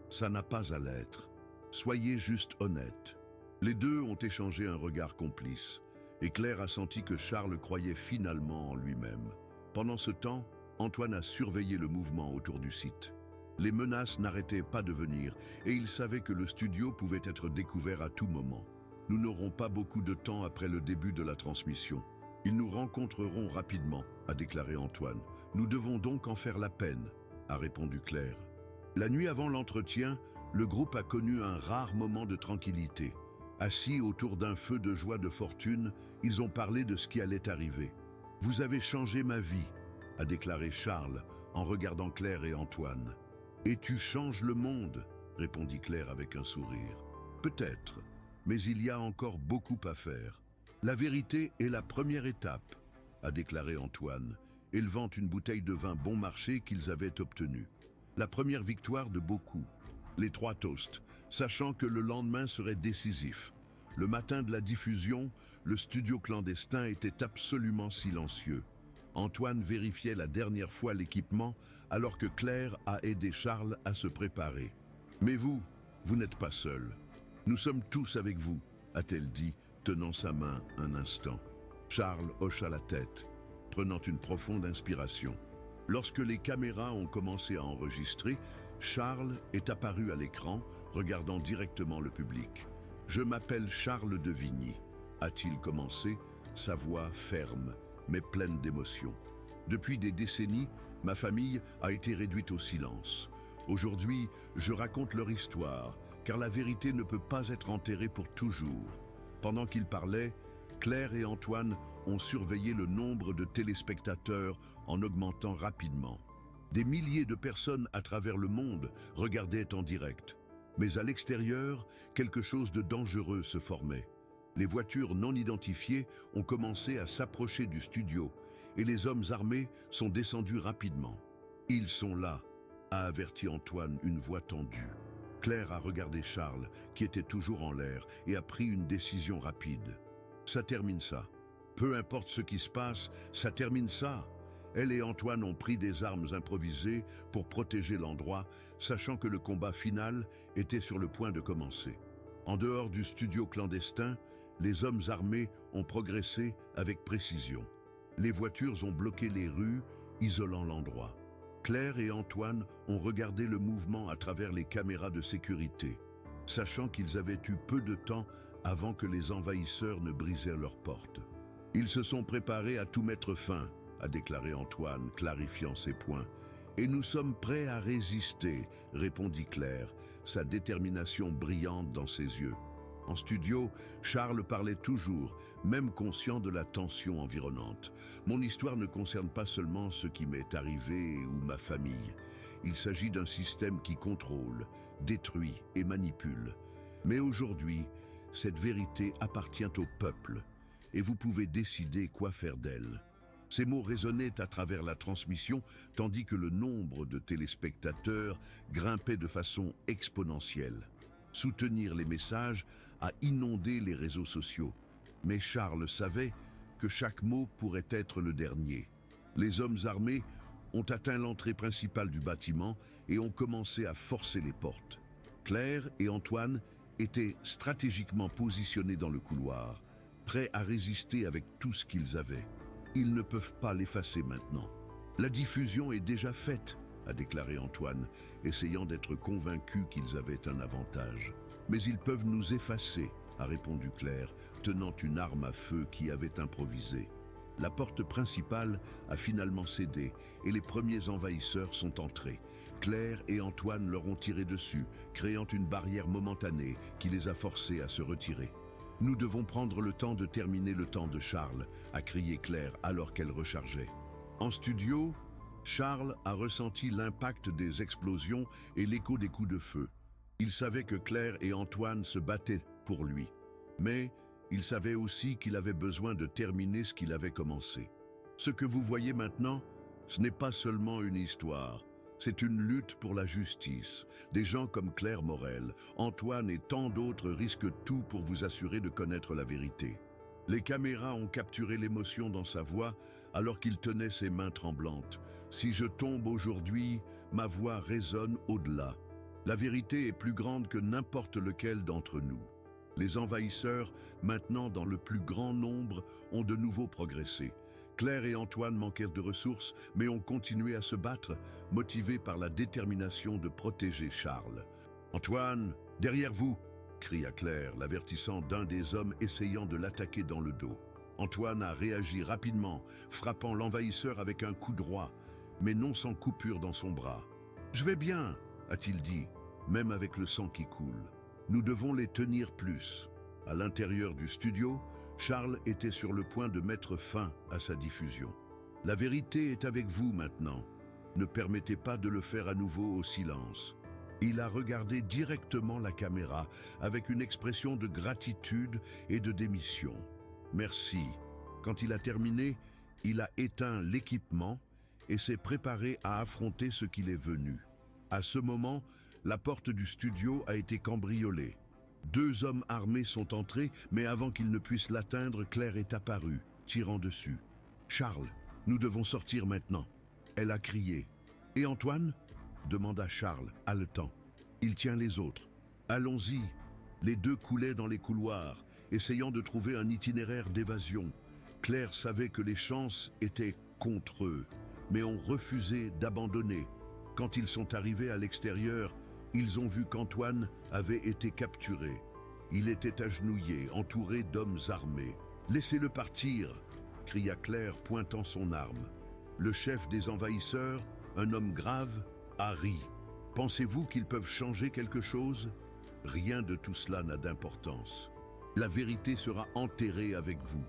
Ça n'a pas à l'être. Soyez juste honnête. Les deux ont échangé un regard complice et Claire a senti que Charles croyait finalement en lui-même. Pendant ce temps, Antoine a surveillé le mouvement autour du site. Les menaces n'arrêtaient pas de venir et il savait que le studio pouvait être découvert à tout moment. Nous n'aurons pas beaucoup de temps après le début de la transmission. Ils nous rencontreront rapidement, a déclaré Antoine. Nous devons donc en faire la peine, a répondu Claire. La nuit avant l'entretien, le groupe a connu un rare moment de tranquillité. Assis autour d'un feu de joie de fortune, ils ont parlé de ce qui allait arriver. « Vous avez changé ma vie », a déclaré Charles en regardant Claire et Antoine. « Et tu changes le monde », répondit Claire avec un sourire. « Peut-être, mais il y a encore beaucoup à faire. La vérité est la première étape », a déclaré Antoine, élevant une bouteille de vin bon marché qu'ils avaient obtenue. La première victoire de beaucoup. Les trois toasts, sachant que le lendemain serait décisif. Le matin de la diffusion, le studio clandestin était absolument silencieux. Antoine vérifiait la dernière fois l'équipement alors que Claire a aidé Charles à se préparer. « Mais vous n'êtes pas seul. Nous sommes tous avec vous », a-t-elle dit, tenant sa main un instant. Charles hocha la tête, prenant une profonde inspiration. Lorsque les caméras ont commencé à enregistrer, Charles est apparu à l'écran, regardant directement le public. « Je m'appelle Charles de Vigny », a-t-il commencé, sa voix ferme, mais pleine d'émotion. « Depuis des décennies, ma famille a été réduite au silence. Aujourd'hui, je raconte leur histoire, car la vérité ne peut pas être enterrée pour toujours. » Pendant qu'il parlait, Claire et Antoine ont surveillé le nombre de téléspectateurs en augmentant rapidement. Des milliers de personnes à travers le monde regardaient en direct. Mais à l'extérieur, quelque chose de dangereux se formait. Les voitures non identifiées ont commencé à s'approcher du studio et les hommes armés sont descendus rapidement. « Ils sont là », a averti Antoine, une voix tendue. Claire a regardé Charles, qui était toujours en l'air, et a pris une décision rapide. « Ça termine ça. Peu importe ce qui se passe, ça termine ça. » Elle et Antoine ont pris des armes improvisées pour protéger l'endroit, sachant que le combat final était sur le point de commencer. En dehors du studio clandestin, les hommes armés ont progressé avec précision. Les voitures ont bloqué les rues, isolant l'endroit. Claire et Antoine ont regardé le mouvement à travers les caméras de sécurité, sachant qu'ils avaient eu peu de temps avant que les envahisseurs ne brisèrent leurs portes. Ils se sont préparés à tout mettre fin, a déclaré Antoine, clarifiant ses points. « Et nous sommes prêts à résister », répondit Claire, sa détermination brillante dans ses yeux. En studio, Charles parlait toujours, même conscient de la tension environnante. « Mon histoire ne concerne pas seulement ce qui m'est arrivé ou ma famille. Il s'agit d'un système qui contrôle, détruit et manipule. Mais aujourd'hui, cette vérité appartient au peuple, et vous pouvez décider quoi faire d'elle. » Ces mots résonnaient à travers la transmission, tandis que le nombre de téléspectateurs grimpait de façon exponentielle. Soutenir les messages a inondé les réseaux sociaux. Mais Charles savait que chaque mot pourrait être le dernier. Les hommes armés ont atteint l'entrée principale du bâtiment et ont commencé à forcer les portes. Claire et Antoine étaient stratégiquement positionnés dans le couloir, prêts à résister avec tout ce qu'ils avaient. Ils ne peuvent pas l'effacer maintenant. La diffusion est déjà faite, a déclaré Antoine, essayant d'être convaincu qu'ils avaient un avantage. Mais ils peuvent nous effacer, a répondu Claire, tenant une arme à feu qui avait improvisé. La porte principale a finalement cédé et les premiers envahisseurs sont entrés. Claire et Antoine leur ont tiré dessus, créant une barrière momentanée qui les a forcés à se retirer. « Nous devons prendre le temps de terminer le temps de Charles », a crié Claire alors qu'elle rechargeait. En studio, Charles a ressenti l'impact des explosions et l'écho des coups de feu. Il savait que Claire et Antoine se battaient pour lui, mais il savait aussi qu'il avait besoin de terminer ce qu'il avait commencé. Ce que vous voyez maintenant, ce n'est pas seulement une histoire, c'est une lutte pour la justice. Des gens comme Claire Morel, Antoine et tant d'autres risquent tout pour vous assurer de connaître la vérité. Les caméras ont capturé l'émotion dans sa voix alors qu'il tenait ses mains tremblantes. « Si je tombe aujourd'hui, ma voix résonne au-delà. La vérité est plus grande que n'importe lequel d'entre nous. » Les envahisseurs, maintenant dans le plus grand nombre, ont de nouveau progressé. Claire et Antoine manquèrent de ressources, mais ont continué à se battre, motivés par la détermination de protéger Charles. « Antoine, derrière vous !» cria Claire, l'avertissant d'un des hommes essayant de l'attaquer dans le dos. Antoine a réagi rapidement, frappant l'envahisseur avec un coup droit, mais non sans coupure dans son bras. « Je vais bien !» a-t-il dit, même avec le sang qui coule. « Nous devons les tenir plus. » À l'intérieur du studio, Charles était sur le point de mettre fin à sa diffusion. « La vérité est avec vous maintenant. Ne permettez pas de le faire à nouveau au silence. » Il a regardé directement la caméra avec une expression de gratitude et de démission. « Merci. » Quand il a terminé, il a éteint l'équipement et s'est préparé à affronter ce qu'il est venu. À ce moment, la porte du studio a été cambriolée. 2 hommes armés sont entrés, mais avant qu'ils ne puissent l'atteindre, Claire est apparue, tirant dessus. « Charles, nous devons sortir maintenant. » Elle a crié. « Et Antoine ?» demanda Charles, haletant. « Il tient les autres. »« Allons-y !» Les deux coulaient dans les couloirs, essayant de trouver un itinéraire d'évasion. Claire savait que les chances étaient contre eux, mais ont refusé d'abandonner. Quand ils sont arrivés à l'extérieur, ils ont vu qu'Antoine avait été capturé. Il était agenouillé, entouré d'hommes armés. « Laissez-le partir !» cria Claire, pointant son arme. Le chef des envahisseurs, un homme grave, a ri. « Pensez-vous qu'ils peuvent changer quelque chose ? Rien de tout cela n'a d'importance. La vérité sera enterrée avec vous. »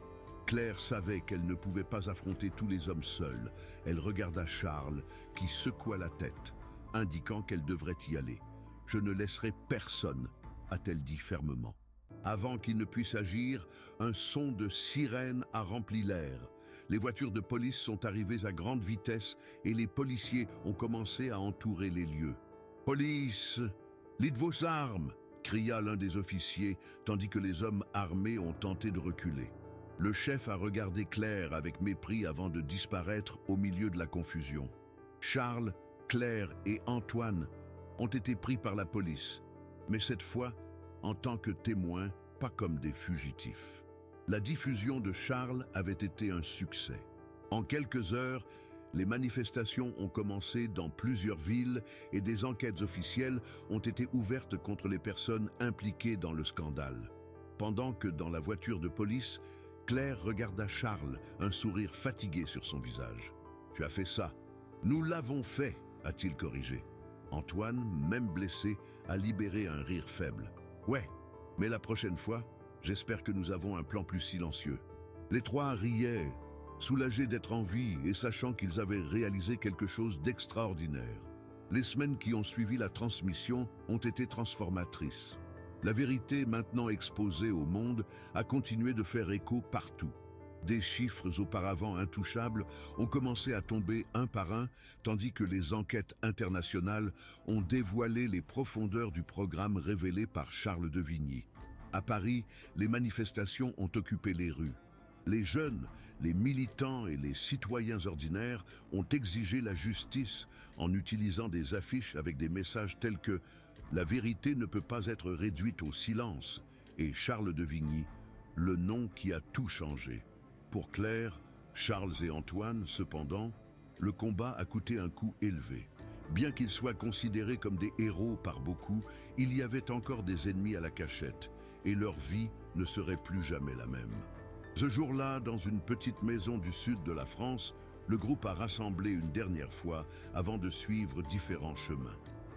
Claire savait qu'elle ne pouvait pas affronter tous les hommes seuls. Elle regarda Charles, qui secoua la tête, indiquant qu'elle devrait y aller. « Je ne laisserai personne », a-t-elle dit fermement. Avant qu'il ne puisse agir, un son de sirène a rempli l'air. Les voitures de police sont arrivées à grande vitesse et les policiers ont commencé à entourer les lieux. « Police, lîtes vos armes !» cria l'un des officiers, tandis que les hommes armés ont tenté de reculer. Le chef a regardé Claire avec mépris avant de disparaître au milieu de la confusion. Charles, Claire et Antoine ont été pris par la police, mais cette fois, en tant que témoins, pas comme des fugitifs. La diffusion de Charles avait été un succès. En quelques heures, les manifestations ont commencé dans plusieurs villes et des enquêtes officielles ont été ouvertes contre les personnes impliquées dans le scandale. Pendant que dans la voiture de police, Claire regarda Charles, un sourire fatigué sur son visage. « Tu as fait ça. »« Nous l'avons fait », a-t-il corrigé. Antoine, même blessé, a libéré un rire faible. « Ouais, mais la prochaine fois, j'espère que nous avons un plan plus silencieux. » Les trois riaient, soulagés d'être en vie et sachant qu'ils avaient réalisé quelque chose d'extraordinaire. Les semaines qui ont suivi la transmission ont été transformatrices. La vérité, maintenant exposée au monde, a continué de faire écho partout. Des chiffres auparavant intouchables ont commencé à tomber un par un, tandis que les enquêtes internationales ont dévoilé les profondeurs du programme révélé par Charles de Vigny. À Paris, les manifestations ont occupé les rues. Les jeunes, les militants et les citoyens ordinaires ont exigé la justice en utilisant des affiches avec des messages tels que « La vérité ne peut pas être réduite au silence » et Charles de Vigny, le nom qui a tout changé. Pour Claire, Charles et Antoine, cependant, le combat a coûté un coût élevé. Bien qu'ils soient considérés comme des héros par beaucoup, il y avait encore des ennemis à la cachette et leur vie ne serait plus jamais la même. Ce jour-là, dans une petite maison du sud de la France, le groupe a rassemblé une dernière fois avant de suivre différents chemins.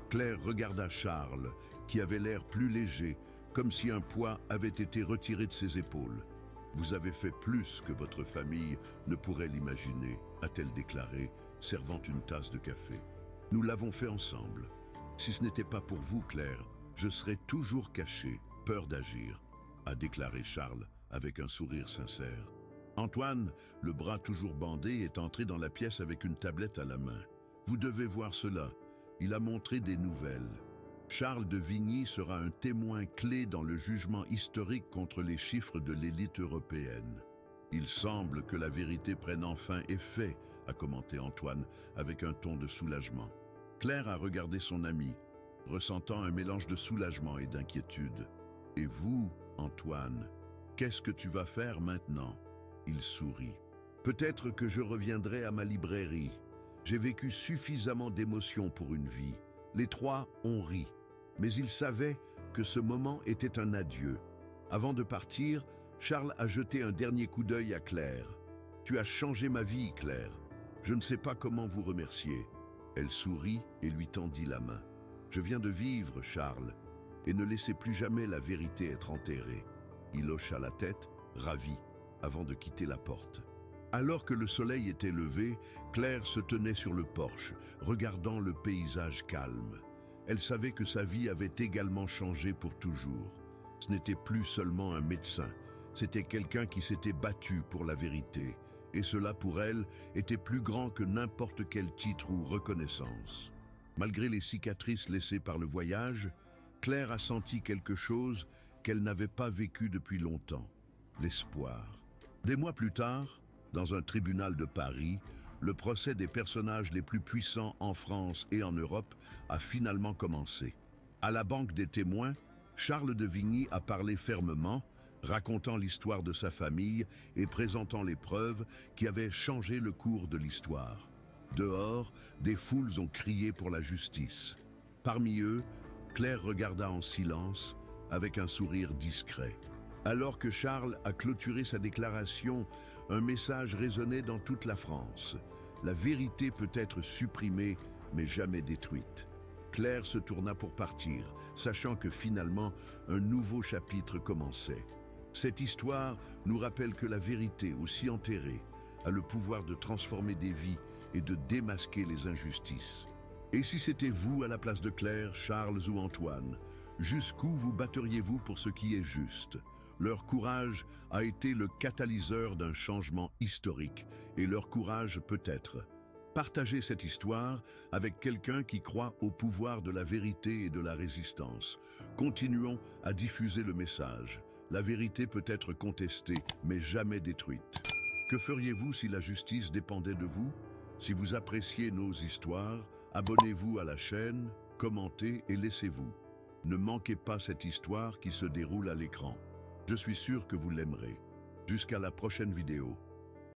Claire regarda Charles, qui avait l'air plus léger, comme si un poids avait été retiré de ses épaules. « Vous avez fait plus que votre famille ne pourrait l'imaginer », a-t-elle déclaré, servant une tasse de café. « Nous l'avons fait ensemble. Si ce n'était pas pour vous, Claire, je serais toujours caché, peur d'agir », a déclaré Charles avec un sourire sincère. Antoine, le bras toujours bandé, est entré dans la pièce avec une tablette à la main. « Vous devez voir cela. Il a montré des nouvelles. » Charles de Vigny sera un témoin clé dans le jugement historique contre les chiffres de l'élite européenne. « Il semble que la vérité prenne enfin effet », a commenté Antoine avec un ton de soulagement. Claire a regardé son ami, ressentant un mélange de soulagement et d'inquiétude. « Et vous, Antoine, qu'est-ce que tu vas faire maintenant ?» Il sourit. « Peut-être que je reviendrai à ma librairie. J'ai vécu suffisamment d'émotions pour une vie. » Les trois ont ri. Mais ils savaient que ce moment était un adieu. Avant de partir, Charles a jeté un dernier coup d'œil à Claire. « Tu as changé ma vie, Claire. Je ne sais pas comment vous remercier. » Elle sourit et lui tendit la main. « Je viens de vivre, Charles, et ne laissez plus jamais la vérité être enterrée. » Il hocha la tête, ravi, avant de quitter la porte. Alors que le soleil était levé, Claire se tenait sur le porche, regardant le paysage calme. Elle savait que sa vie avait également changé pour toujours. Ce n'était plus seulement un médecin, c'était quelqu'un qui s'était battu pour la vérité. Et cela, pour elle, était plus grand que n'importe quel titre ou reconnaissance. Malgré les cicatrices laissées par le voyage, Claire a senti quelque chose qu'elle n'avait pas vécu depuis longtemps, l'espoir. Des mois plus tard, dans un tribunal de Paris, le procès des personnages les plus puissants en France et en Europe a finalement commencé. À la banque des témoins, Charles de Vigny a parlé fermement, racontant l'histoire de sa famille et présentant les preuves qui avaient changé le cours de l'histoire. Dehors, des foules ont crié pour la justice. Parmi eux, Claire regarda en silence, avec un sourire discret. Alors que Charles a clôturé sa déclaration, un message résonnait dans toute la France. La vérité peut être supprimée, mais jamais détruite. Claire se tourna pour partir, sachant que finalement, un nouveau chapitre commençait. Cette histoire nous rappelle que la vérité, aussi enterrée, a le pouvoir de transformer des vies et de démasquer les injustices. Et si c'était vous à la place de Claire, Charles ou Antoine, jusqu'où vous batteriez-vous pour ce qui est juste ? Leur courage a été le catalyseur d'un changement historique, et leur courage peut-être. Partagez cette histoire avec quelqu'un qui croit au pouvoir de la vérité et de la résistance. Continuons à diffuser le message. La vérité peut être contestée, mais jamais détruite. Que feriez-vous si la justice dépendait de vous ? Si vous appréciez nos histoires, abonnez-vous à la chaîne, commentez et laissez-vous. Ne manquez pas cette histoire qui se déroule à l'écran. Je suis sûr que vous l'aimerez. Jusqu'à la prochaine vidéo.